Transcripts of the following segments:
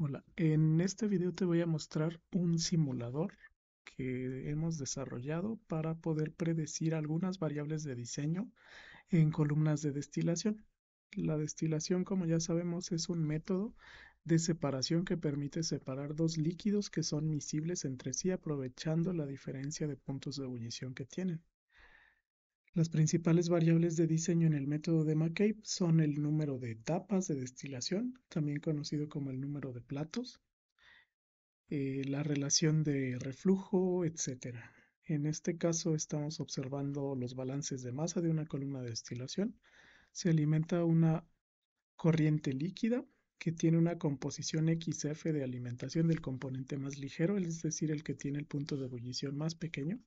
Hola, en este video te voy a mostrar un simulador que hemos desarrollado para poder predecir algunas variables de diseño en columnas de destilación. La destilación, como ya sabemos, es un método de separación que permite separar dos líquidos que son miscibles entre sí aprovechando la diferencia de puntos de ebullición que tienen. Las principales variables de diseño en el método de McCabe son el número de etapas de destilación, también conocido como el número de platos, la relación de reflujo, etcétera. En este caso estamos observando los balances de masa de una columna de destilación. Se alimenta una corriente líquida que tiene una composición XF de alimentación del componente más ligero, es decir, el que tiene el punto de ebullición más pequeño.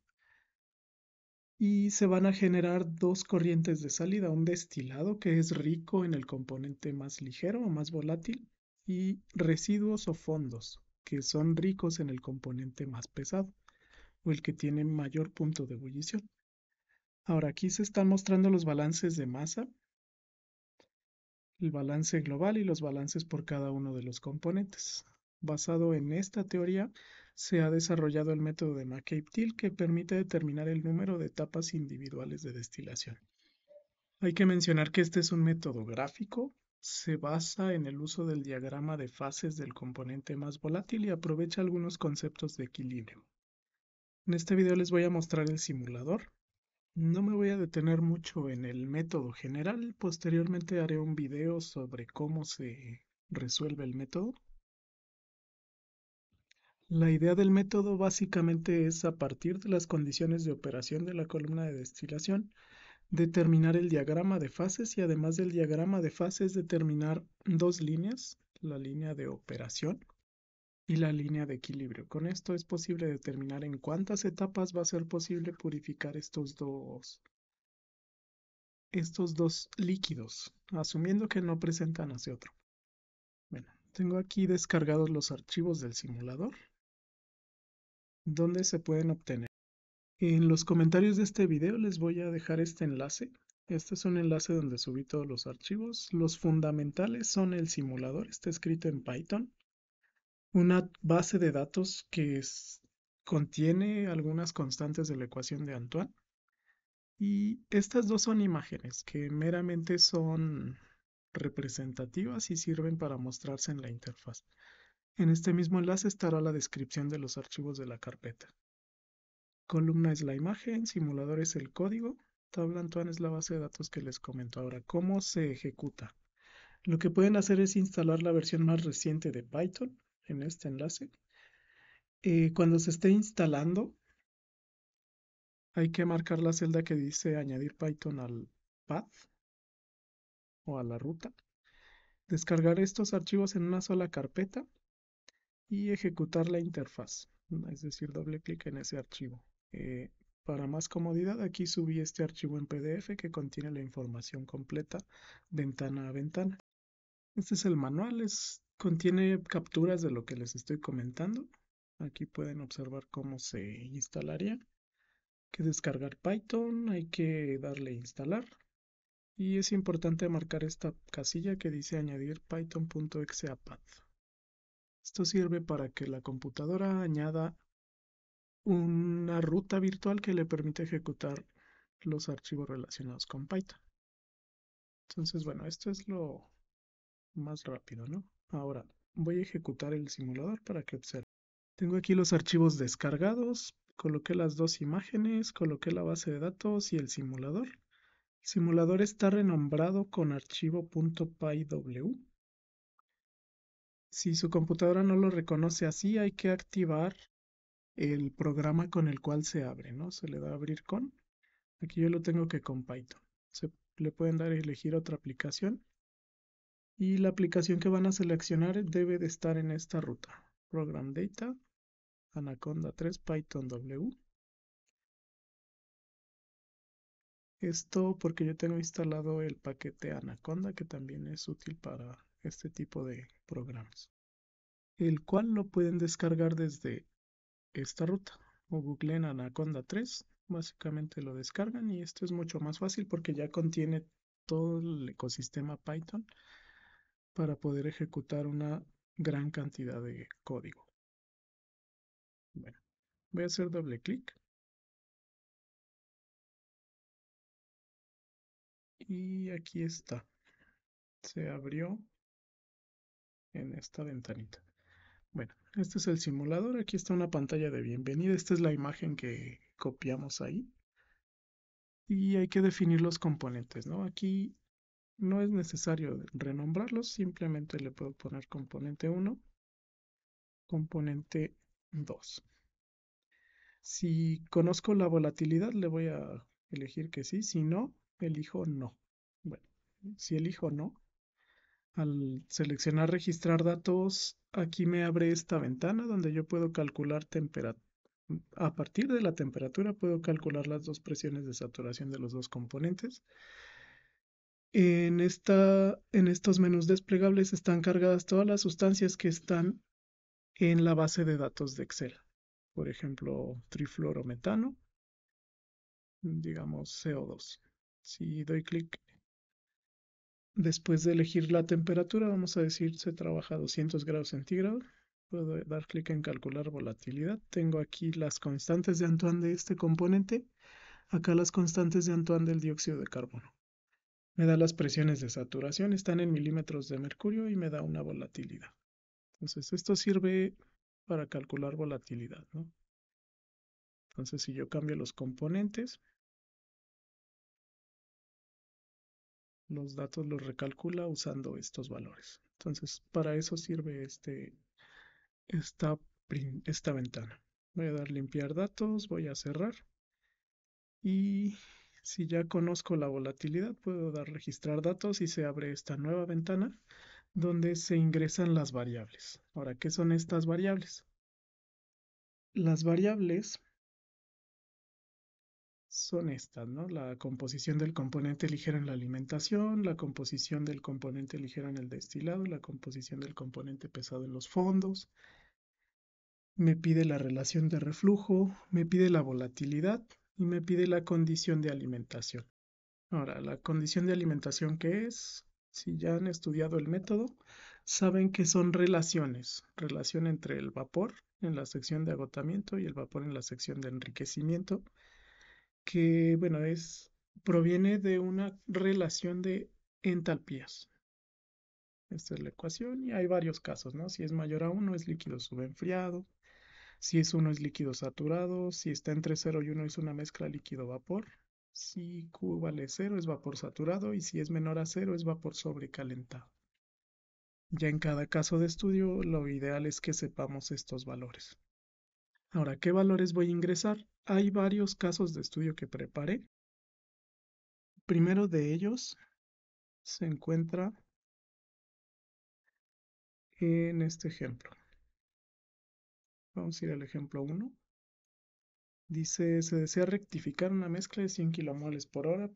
Y se van a generar dos corrientes de salida, un destilado que es rico en el componente más ligero o más volátil y residuos o fondos que son ricos en el componente más pesado o el que tiene mayor punto de ebullición. Ahora aquí se están mostrando los balances de masa, el balance global y los balances por cada uno de los componentes. Basado en esta teoría, se ha desarrollado el método de McCabe-Thiele que permite determinar el número de etapas individuales de destilación. Hay que mencionar que este es un método gráfico, se basa en el uso del diagrama de fases del componente más volátil y aprovecha algunos conceptos de equilibrio. En este video les voy a mostrar el simulador. No me voy a detener mucho en el método general, posteriormente haré un video sobre cómo se resuelve el método. La idea del método básicamente es, a partir de las condiciones de operación de la columna de destilación, determinar el diagrama de fases y además del diagrama de fases determinar dos líneas, la línea de operación y la línea de equilibrio. Con esto es posible determinar en cuántas etapas va a ser posible purificar estos dos líquidos, asumiendo que no presentan hacia otro. Bueno, tengo aquí descargados los archivos del simulador, donde se pueden obtener. En los comentarios de este video les voy a dejar este enlace. Este es un enlace donde subí todos los archivos. Los fundamentales son el simulador, está escrito en Python, una base de datos que contiene algunas constantes de la ecuación de Antoine. Y estas dos son imágenes que meramente son representativas y sirven para mostrarse en la interfaz. En este mismo enlace estará la descripción de los archivos de la carpeta. Columna es la imagen, simulador es el código, tabla Antoine es la base de datos que les comento. Ahora, ¿cómo se ejecuta? Lo que pueden hacer es instalar la versión más reciente de Python en este enlace. Cuando se esté instalando, hay que marcar la celda que dice añadir Python al path o a la ruta. Descargar estos archivos en una sola carpeta y ejecutar la interfaz, es decir, doble clic en ese archivo. Para más comodidad, aquí subí este archivo en PDF que contiene la información completa, ventana a ventana. Este es el manual, contiene capturas de lo que les estoy comentando. Aquí pueden observar cómo se instalaría. Hay que descargar Python, hay que darle a instalar. Y es importante marcar esta casilla que dice añadir python.exe a path. Esto sirve para que la computadora añada una ruta virtual que le permite ejecutar los archivos relacionados con Python. Entonces, bueno, esto es lo más rápido, ¿no? Ahora voy a ejecutar el simulador para que observen. Tengo aquí los archivos descargados, coloqué las dos imágenes, coloqué la base de datos y el simulador. El simulador está renombrado con archivo.pyw. Si su computadora no lo reconoce así, hay que activar el programa con el cual se abre, ¿no? Se le da a abrir con. Aquí yo lo tengo que con Python. Le pueden dar a elegir otra aplicación y la aplicación que van a seleccionar debe de estar en esta ruta. Program Data, Anaconda 3, Python W. Esto porque yo tengo instalado el paquete Anaconda que también es útil para este tipo de programas, el cual lo pueden descargar desde esta ruta o googleen Anaconda 3, básicamente lo descargan y esto es mucho más fácil porque ya contiene todo el ecosistema Python para poder ejecutar una gran cantidad de código. Bueno, voy a hacer doble clic y aquí está. Se abrió en esta ventanita. Bueno, este es el simulador. Aquí está una pantalla de bienvenida. Esta es la imagen que copiamos ahí. Y hay que definir los componentes, ¿no? Aquí no es necesario renombrarlos, simplemente le puedo poner componente 1, componente 2. Si conozco la volatilidad, le voy a elegir que sí. Si no, elijo no. Bueno, si elijo no, al seleccionar registrar datos, aquí me abre esta ventana donde yo puedo calcular temperatura. A partir de la temperatura puedo calcular las dos presiones de saturación de los dos componentes. En estos menús desplegables están cargadas todas las sustancias que están en la base de datos de Excel. Por ejemplo, trifluorometano, digamos CO2. Si doy clic después de elegir la temperatura, vamos a decir se trabaja a 200 grados centígrados. Puedo dar clic en calcular volatilidad. Tengo aquí las constantes de Antoine de este componente. Acá las constantes de Antoine del dióxido de carbono. Me da las presiones de saturación, están en milímetros de mercurio y me da una volatilidad. Entonces esto sirve para calcular volatilidad, ¿no? Entonces si yo cambio los componentes, los datos los recalcula usando estos valores. Entonces para eso sirve esta, esta ventana. Voy a dar limpiar datos, voy a cerrar y si ya conozco la volatilidad puedo dar registrar datos y se abre esta nueva ventana donde se ingresan las variables. Ahora, ¿qué son estas variables? Las variables son estas, ¿no? La composición del componente ligero en la alimentación, la composición del componente ligero en el destilado, la composición del componente pesado en los fondos. Me pide la relación de reflujo, me pide la volatilidad y me pide la condición de alimentación. Ahora, la condición de alimentación, ¿qué es? Si ya han estudiado el método, saben que son relaciones. Relación entre el vapor en la sección de agotamiento y el vapor en la sección de enriquecimiento, que, bueno, proviene de una relación de entalpías. Esta es la ecuación y hay varios casos, ¿no? Si es mayor a 1 es líquido subenfriado, si es 1 es líquido saturado, si está entre 0 y 1 es una mezcla líquido-vapor, si Q vale 0 es vapor saturado y si es menor a 0 es vapor sobrecalentado. Ya en cada caso de estudio lo ideal es que sepamos estos valores. Ahora, ¿qué valores voy a ingresar? Hay varios casos de estudio que preparé. Primero de ellos se encuentra en este ejemplo. Vamos a ir al ejemplo 1. Dice, se desea rectificar una mezcla de 100 kilomoles por hora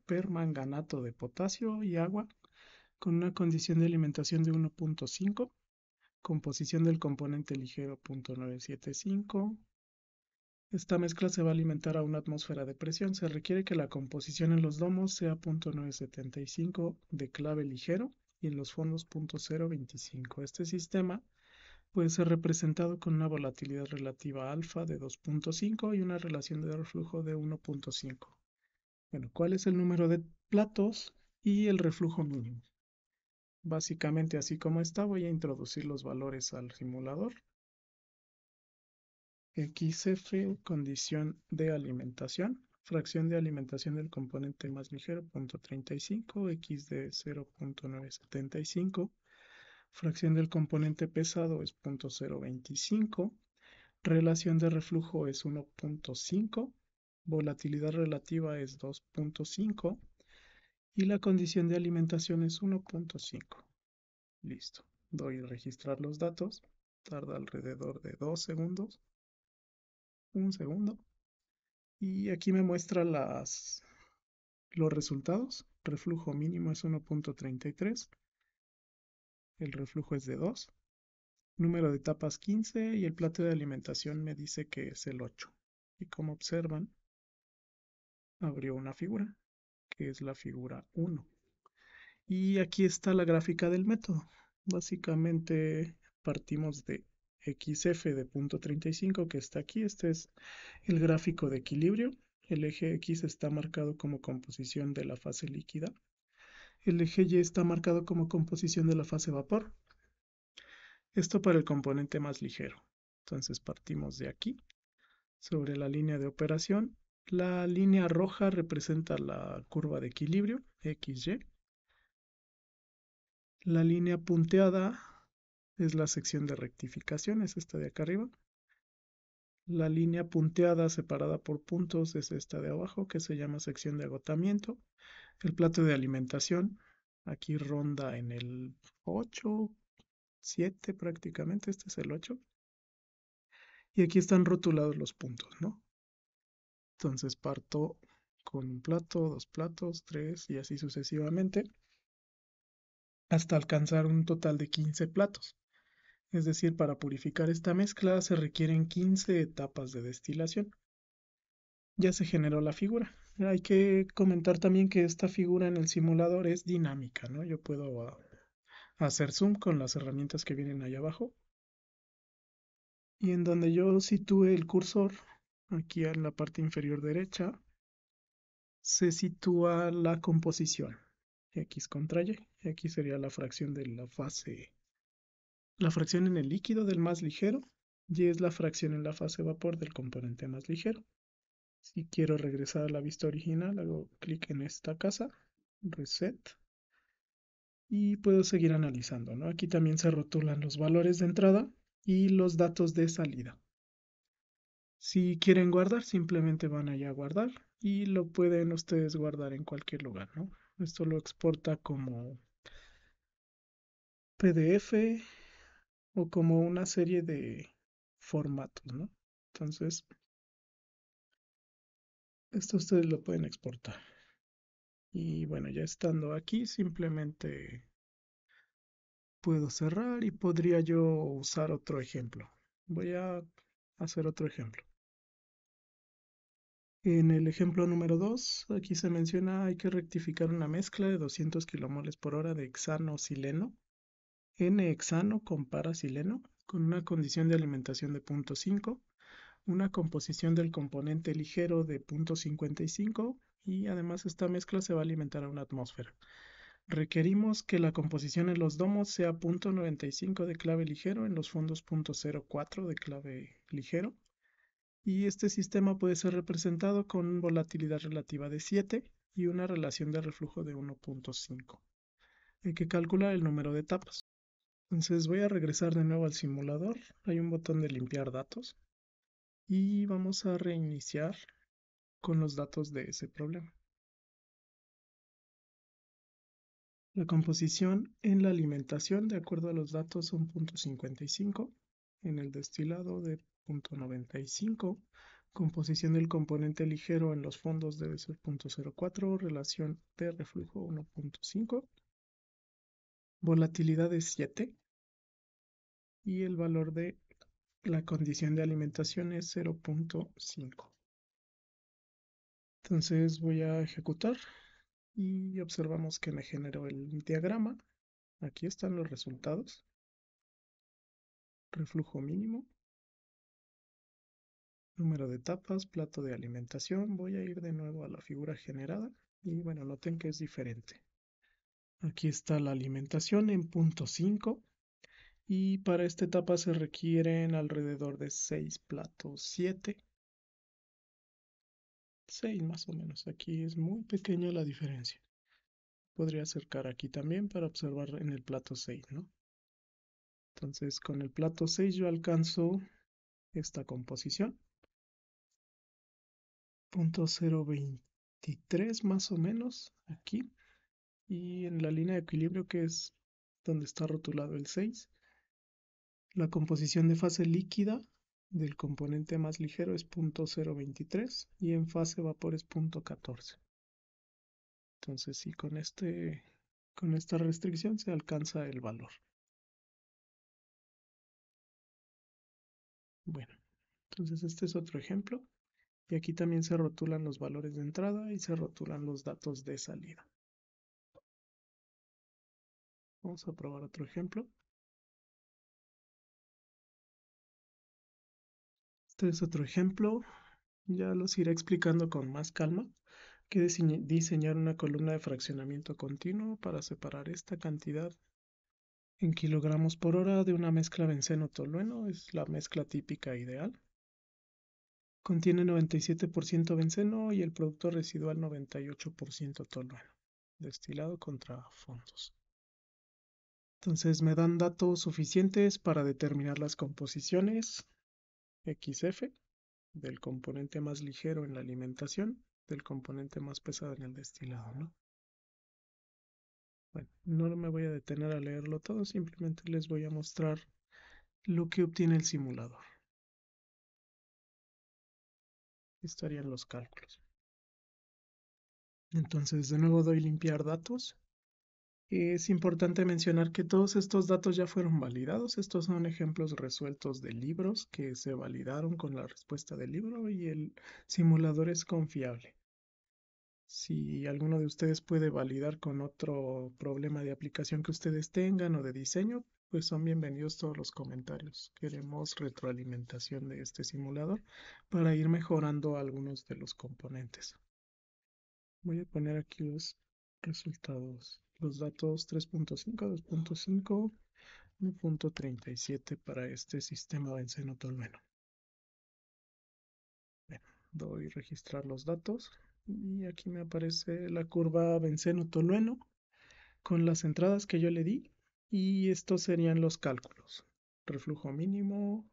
permanganato de potasio y agua con una condición de alimentación de 1.5, composición del componente ligero 0.975. Esta mezcla se va a alimentar a una atmósfera de presión. Se requiere que la composición en los domos sea 0.975 de clave ligero y en los fondos 0.025. Este sistema puede ser representado con una volatilidad relativa alfa de 2.5 y una relación de reflujo de 1.5. Bueno, ¿cuál es el número de platos y el reflujo mínimo? Básicamente así como está, voy a introducir los valores al simulador. XF, condición de alimentación, fracción de alimentación del componente más ligero, 0.35, X de 0.975, fracción del componente pesado es 0.025, relación de reflujo es 1.5, volatilidad relativa es 2.5 y la condición de alimentación es 1.5. Listo. Doy a registrar los datos. Tarda alrededor de 2 segundos. Un segundo. Y aquí me muestra los resultados. Reflujo mínimo es 1.33. El reflujo es de 2. Número de tapas 15 y el plato de alimentación me dice que es el 8. Y como observan, abrió una figura, que es la figura 1. Y aquí está la gráfica del método. Básicamente partimos de XF de punto 35 que está aquí. Este es el gráfico de equilibrio. El eje X está marcado como composición de la fase líquida. El eje Y está marcado como composición de la fase vapor. Esto para el componente más ligero. Entonces partimos de aquí, sobre la línea de operación. La línea roja representa la curva de equilibrio, XY. La línea punteada es la sección de rectificación, es esta de acá arriba. La línea punteada separada por puntos es esta de abajo, que se llama sección de agotamiento. El plato de alimentación aquí ronda en el 8, 7 prácticamente, este es el 8. Y aquí están rotulados los puntos, ¿no? Entonces parto con un plato, dos platos, tres y así sucesivamente, hasta alcanzar un total de 15 platos. Es decir, para purificar esta mezcla se requieren 15 etapas de destilación. Ya se generó la figura. Hay que comentar también que esta figura en el simulador es dinámica, ¿no? Yo puedo hacer zoom con las herramientas que vienen ahí abajo. Y en donde yo sitúe el cursor, aquí en la parte inferior derecha, se sitúa la composición. X contra Y. X sería la fracción de la fase, la fracción en el líquido del más ligero. Y es la fracción en la fase vapor del componente más ligero. Si quiero regresar a la vista original, hago clic en esta casa, Reset, y puedo seguir analizando, ¿no? Aquí también se rotulan los valores de entrada y los datos de salida. Si quieren guardar, simplemente van allá a guardar y lo pueden ustedes guardar en cualquier lugar, ¿no? Esto lo exporta como PDF o como una serie de formatos, ¿no? Entonces, esto ustedes lo pueden exportar. Y bueno, ya estando aquí, simplemente puedo cerrar y podría yo usar otro ejemplo. Voy a hacer otro ejemplo. En el ejemplo número 2, aquí se menciona hay que rectificar una mezcla de 200 kilomoles por hora de hexano-sileno, N-hexano con para-sileno, con una condición de alimentación de 0.5, una composición del componente ligero de 0.55 y además esta mezcla se va a alimentar a una atmósfera. Requerimos que la composición en los domos sea 0.95 de clave ligero, en los fondos 0.04 de clave ligero. Y este sistema puede ser representado con volatilidad relativa de 7 y una relación de reflujo de 1.5. Hay que calcular el número de etapas. Entonces voy a regresar de nuevo al simulador. Hay un botón de limpiar datos. Y vamos a reiniciar con los datos de ese problema. La composición en la alimentación, de acuerdo a los datos, son 0.55. En el destilado de 0.95. Composición del componente ligero en los fondos debe ser 0.04. Relación de reflujo 1.5. Volatilidad de 7. Y el valor de la condición de alimentación es 0.5. Entonces voy a ejecutar y observamos que me generó el diagrama. Aquí están los resultados. Reflujo mínimo, número de etapas, plato de alimentación. Voy a ir de nuevo a la figura generada y bueno, noten que es diferente. Aquí está la alimentación en punto 5 y para esta etapa se requieren alrededor de 6 platos, 7, 6 más o menos. Aquí es muy pequeña la diferencia. Podría acercar aquí también para observar en el plato 6, ¿no? Entonces con el plato 6 yo alcanzo esta composición. 0.023 más o menos aquí. Y en la línea de equilibrio que es donde está rotulado el 6, la composición de fase líquida del componente más ligero es 0.023 y en fase vapor es 0.14. Entonces sí, con esta restricción se alcanza el valor. Bueno, entonces este es otro ejemplo. Y aquí también se rotulan los valores de entrada y se rotulan los datos de salida. Vamos a probar otro ejemplo. Este es otro ejemplo. Ya los iré explicando con más calma. Que diseñar una columna de fraccionamiento continuo para separar esta cantidad en kilogramos por hora de una mezcla benceno-tolueno. Es la mezcla típica ideal. Contiene 97% benceno y el producto residual 98% tolueno, destilado contra fondos. Entonces me dan datos suficientes para determinar las composiciones XF del componente más ligero en la alimentación, del componente más pesado en el destilado, ¿no? Bueno, no me voy a detener a leerlo todo, simplemente les voy a mostrar lo que obtiene el simulador. Estarían los cálculos. Entonces, de nuevo doy limpiar datos. Es importante mencionar que todos estos datos ya fueron validados. Estos son ejemplos resueltos de libros que se validaron con la respuesta del libro y el simulador es confiable. Si alguno de ustedes puede validar con otro problema de aplicación que ustedes tengan o de diseño, pues son bienvenidos todos los comentarios. Queremos retroalimentación de este simulador para ir mejorando algunos de los componentes. Voy a poner aquí los resultados, los datos 3.5, 2.5, 1.37 para este sistema benceno-tolueno. Bueno, doy registrar los datos y aquí me aparece la curva benceno-tolueno con las entradas que yo le di y estos serían los cálculos. Reflujo mínimo,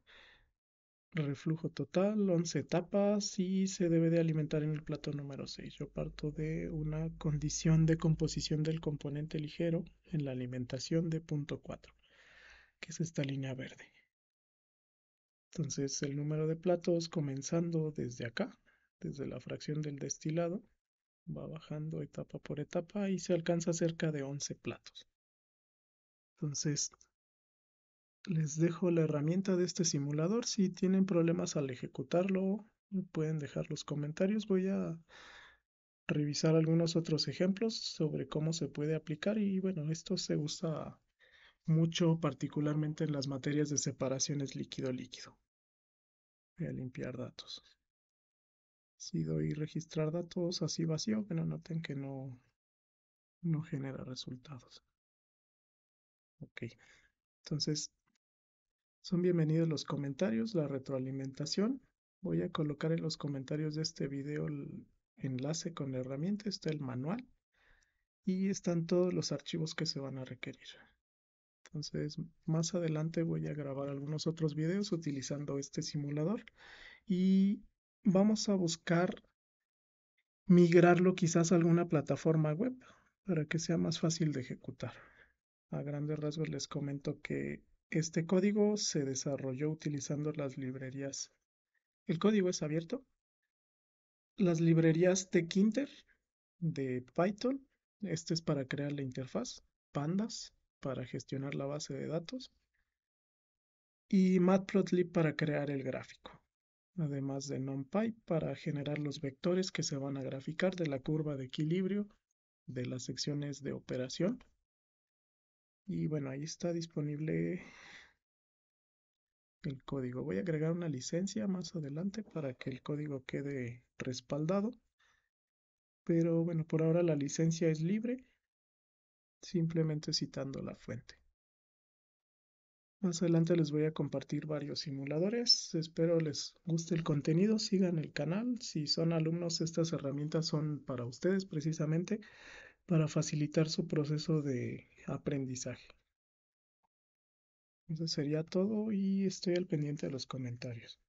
reflujo total, 11 etapas y se debe de alimentar en el plato número 6. Yo parto de una condición de composición del componente ligero en la alimentación de punto 4, que es esta línea verde. Entonces el número de platos comenzando desde acá, desde la fracción del destilado, va bajando etapa por etapa y se alcanza cerca de 11 platos. Entonces les dejo la herramienta de este simulador. Si tienen problemas al ejecutarlo, pueden dejar los comentarios. Voy a revisar algunos otros ejemplos sobre cómo se puede aplicar y bueno, esto se usa mucho particularmente en las materias de separaciones líquido-líquido. Voy a limpiar datos. Si doy registrar datos así vacío, bueno, noten que no genera resultados. Ok, entonces son bienvenidos los comentarios, la retroalimentación. Voy a colocar en los comentarios de este video el enlace con la herramienta, está el manual y están todos los archivos que se van a requerir. Entonces, más adelante voy a grabar algunos otros videos utilizando este simulador y vamos a buscar migrarlo quizás a alguna plataforma web para que sea más fácil de ejecutar. A grandes rasgos les comento que este código se desarrolló utilizando las librerías. El código es abierto. Las librerías tkinter de Python. Este es para crear la interfaz. Pandas para gestionar la base de datos. Y Matplotlib para crear el gráfico. Además de NumPy para generar los vectores que se van a graficar de la curva de equilibrio de las secciones de operación. Y bueno, ahí está disponible el código. Voy a agregar una licencia más adelante para que el código quede respaldado. Pero bueno, por ahora la licencia es libre, simplemente citando la fuente. Más adelante les voy a compartir varios simuladores. Espero les guste el contenido, sigan el canal. Si son alumnos, estas herramientas son para ustedes precisamente para facilitar su proceso de aprendizaje. Eso sería todo y estoy al pendiente de los comentarios.